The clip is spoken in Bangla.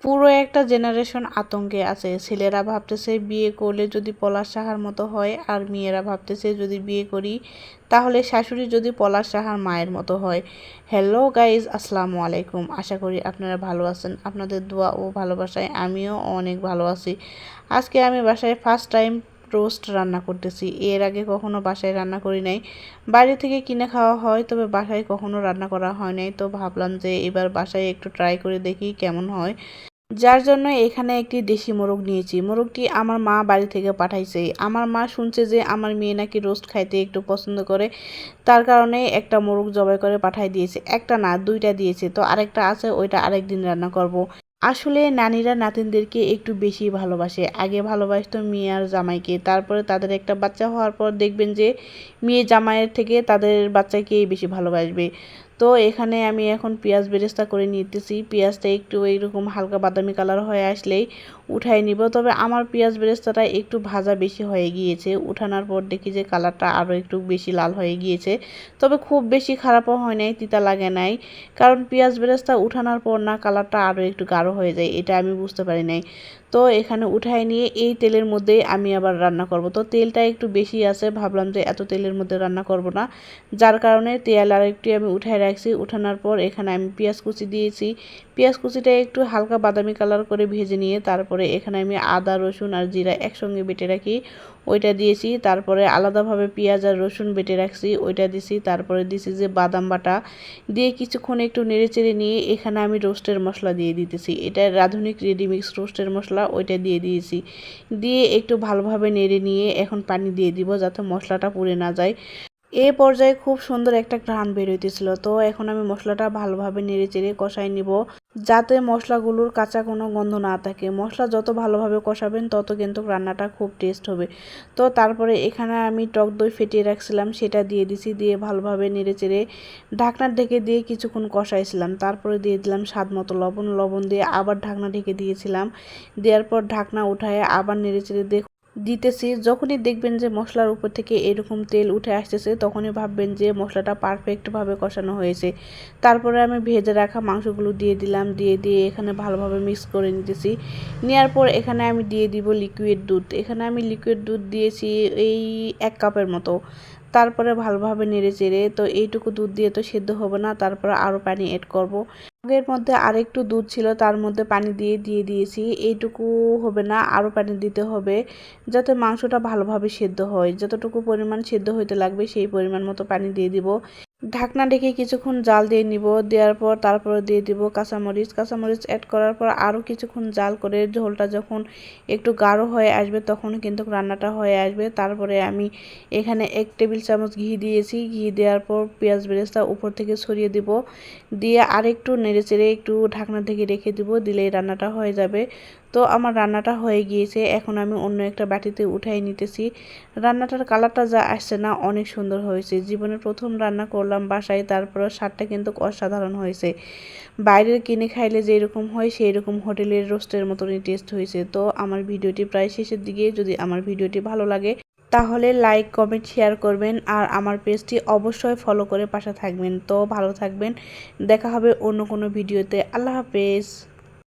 পুরো একটা জেনারেশন আতঙ্কে আছে। ছেলেরা ভাবতেছে বিয়ে করলে যদি পলাশ সাহার মতো হয়, আর মেয়েরা ভাবতেছে যদি বিয়ে করি তাহলে শাশুড়ি যদি পলাশ সাহার মায়ের মতো হয়। হ্যালো গাইজ, আসসালামু আলাইকুম। আশা করি আপনারা ভালো আছেন। আপনাদের দোয়া ও ভালোবাসায় আমিও অনেক ভালো আছি। আজকে আমি বাসায় ফার্স্ট টাইম রোস্ট রান্না করতেছি। এর আগে কখনো বাসায় রান্না করি নাই, বাইরে থেকে কিনে খাওয়া হয়, তবে বাসায় কখনো রান্না করা হয় নাই। তো ভাবলাম যে এবার বাসায় একটু ট্রাই করে দেখি কেমন হয়। যার জন্য এখানে একটি দেশি মোরগ নিয়েছি। মোরগটি আমার মা বাড়ি থেকে পাঠাইছে। আমার মা শুনছে যে আমার মেয়ে নাকি রোস্ট খাইতে একটু পছন্দ করে, তার কারণে একটা মোরগ জবাই করে পাঠাই দিয়েছে। একটা না, দুইটা দিয়েছে। তো আরেকটা আছে, ওইটা আরেকদিন রান্না করব। আসলে নানীরা নাতিনদেরকে একটু বেশি ভালোবাসে। আগে ভালোবাসতো মেয়ে আর জামাইকে, তারপরে তাদের একটা বাচ্চা হওয়ার পর দেখবেন যে মেয়ে জামাইয়ের থেকে তাদের বাচ্চাকেই বেশি ভালোবাসবে। তো এখানে আমি এখন পেঁয়াজ বেরেস্তা করে নিতেছি। পেঁয়াজটা একটু এইরকম হালকা বাদামি কালার হয়ে আসলেই উঠাই নিব। তবে আমার পেঁয়াজ বেরেস্তাটা একটু ভাজা বেশি হয়ে গিয়েছে। উঠানোর পর দেখি যে কালারটা আরও একটু বেশি লাল হয়ে গিয়েছে। তবে খুব বেশি খারাপও হয় নাই, তিতা লাগে নাই। কারণ পেঁয়াজ বেরেস্তা উঠানোর পর না কালারটা আরও একটু গাঢ় হয়ে যায়, এটা আমি বুঝতে পারি নাই। তো এখানে উঠাই নিয়ে এই তেলের মধ্যেই আমি আবার রান্না করব। তো তেলটা একটু বেশি আছে, ভাবলাম যে এত তেলের মধ্যে রান্না করব না, যার কারণে তেল আর একটু আমি উঠাই রাখছি। উঠানোর পর এখানে আমি পেঁয়াজ কুচি দিয়েছি। পেঁয়াজ কুচিটা একটু হালকা বাদামি কালার করে ভেজে নিয়ে তারপরে এখানে আমি আদা রসুন আর জিরা একসঙ্গে বেটে রাখি, ওইটা দিয়েছি। তারপরে আলাদাভাবে পেঁয়াজ আর রসুন বেটে রাখছি, ওইটা দিছি। তারপরে দিছি যে বাদাম বাটা দিয়ে কিছুক্ষণ একটু নেড়েচেড়ে নিয়ে এখানে আমি রোস্টের মশলা দিয়ে দিতেছি। এটা রাঁধুনি রেডিমিক্স রোস্টের মশলা, ওইটা দিয়ে দিয়েছি। দিয়ে একটু ভালোভাবে নেড়ে নিয়ে এখন পানি দিয়ে দিব যাতে মশলাটা পুড়ে না যায়। এ পর্যায়ে খুব সুন্দর একটা ঘ্রাণ বের হইতেছিল। তো এখন আমি মশলাটা ভালোভাবে নেড়ে চেড়ে কষাই নিব, যাতে মশলাগুলোর কাঁচা কোনো গন্ধ না থাকে। মশলা যত ভালোভাবে কষাবেন তত কিন্তু রান্নাটা খুব টেস্ট হবে। তো তারপরে এখানে আমি টক দই ফেটিয়ে রাখছিলাম, সেটা দিয়ে দিছি। দিয়ে ভালোভাবে নেড়ে চেড়ে ঢাকনা ঢেকে দিয়ে কিছুক্ষণ কষাইছিলাম। তারপরে দিয়ে দিলাম স্বাদ মতো লবণ। লবণ দিয়ে আবার ঢাকনা ঢেকে দিয়েছিলাম। দেওয়ার পর ঢাকনা উঠায় আবার নেড়ে চেড়ে দিতেছি। যখনই দেখবেন যে মশলার উপর থেকে এরকম তেল উঠে আসতেছে, তখনই ভাববেন যে মশলাটা পারফেক্টভাবে কষানো হয়েছে। তারপরে আমি ভেজে রাখা মাংসগুলো দিয়ে দিলাম। দিয়ে এখানে ভালোভাবে মিক্স করে নিতেছি। নেওয়ার পর এখানে আমি দিয়ে দিব লিকুইড দুধ। এখানে আমি লিকুইড দুধ দিয়েছি এই 1 কাপের মতো। তারপরে ভালোভাবে নেড়ে চেড়ে, তো এইটুকু দুধ দিয়ে তো সেদ্ধ হবে না, তারপরে আরও পানি অ্যাড করব। আগের মধ্যে আরেকটু দুধ ছিল, তার মধ্যে পানি দিয়ে দিয়েছি। এইটুকু হবে না, আরও পানি দিতে হবে যাতে মাংসটা ভালোভাবে সেদ্ধ হয়। যতটুকু পরিমাণ সেদ্ধ হইতে লাগবে সেই পরিমাণ মতো পানি দিয়ে দিব। ঢাকনা ঢেকে কিছুক্ষণ জাল দিয়ে নিব। দেওয়ার পর তারপরে দিয়ে দিব কাঁচামরিচ। কাঁচামরিচ অ্যাড করার পর আরও কিছুক্ষণ জাল করে ঝোলটা যখন একটু গাঢ় হয়ে আসবে তখন কিন্তু রান্নাটা হয়ে আসবে। তারপরে আমি এখানে 1 টেবিল চামচ ঘি দিয়েছি। ঘি দেওয়ার পর পেঁয়াজ বেরেস্তা উপর থেকে ছড়িয়ে দিব। দিয়ে আরেকটু নেড়েচেড়ে একটু ঢাকনা ঢেকে রেখে দিব, দিলেই রান্নাটা হয়ে যাবে। তো আমার রান্নাটা হয়ে গিয়েছে, এখন আমি অন্য একটা বাটিতে উঠাই নিতেছি। রান্নাটার কালারটা যা আসছে না, অনেক সুন্দর হয়েছে। জীবনের প্রথম রান্না করলাম বাসায়, তারপরে স্বাদটা কিন্তু অসাধারণ হয়েছে। বাইরের কিনে খাইলে যেরকম হয় সেই রকম হোটেলের রোস্টের মতনই টেস্ট হয়েছে। তো আমার ভিডিওটি প্রায় শেষের দিকে, যদি আমার ভিডিওটি ভালো লাগে তাহলে লাইক কমেন্ট শেয়ার করবেন, আর আমার পেজটি অবশ্যই ফলো করে পাশে থাকবেন। তো ভালো থাকবেন, দেখা হবে অন্য কোনো ভিডিওতে। আল্লাহ হাফেজ।